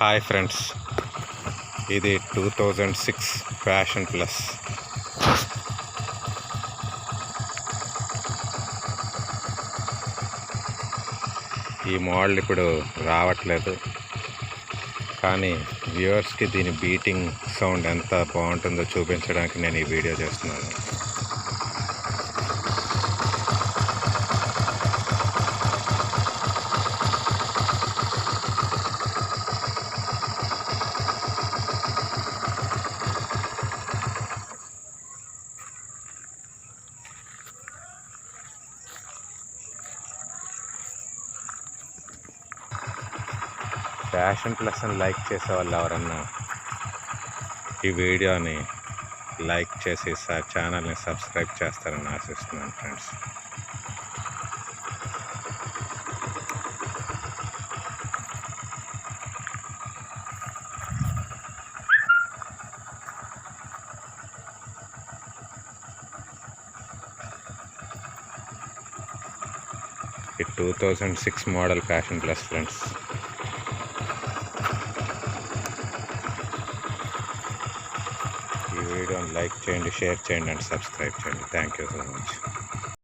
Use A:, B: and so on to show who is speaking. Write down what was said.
A: Hi friends, ఇది 2006 fashion plus. ఈ model ఇప్పుడు రావట్లేదు, కానీ వ్యూవర్స్కి దీని బీటింగ్ సౌండ్ ఎంత బాగుంటుందో చూపించడానికి నేను ఈ వీడియో చేస్తున్నాను. ఫ్యాషన్ ప్లస్ అని లైక్ చేసే వాళ్ళు ఎవరన్నా ఈ వీడియోని లైక్ చేసి ఛానల్ని సబ్స్క్రైబ్ చేస్తారని ఆశిస్తున్నాను ఫ్రెండ్స్. ఈ 2006 మోడల్ ఫ్యాషన్ ప్లస్ ఫ్రెండ్స్. ఈ వీడియోని లైక్ చేయండి, షేర్ చేయండి అండ్ సబ్స్క్రైబ్ చేయండి. Thank you so much.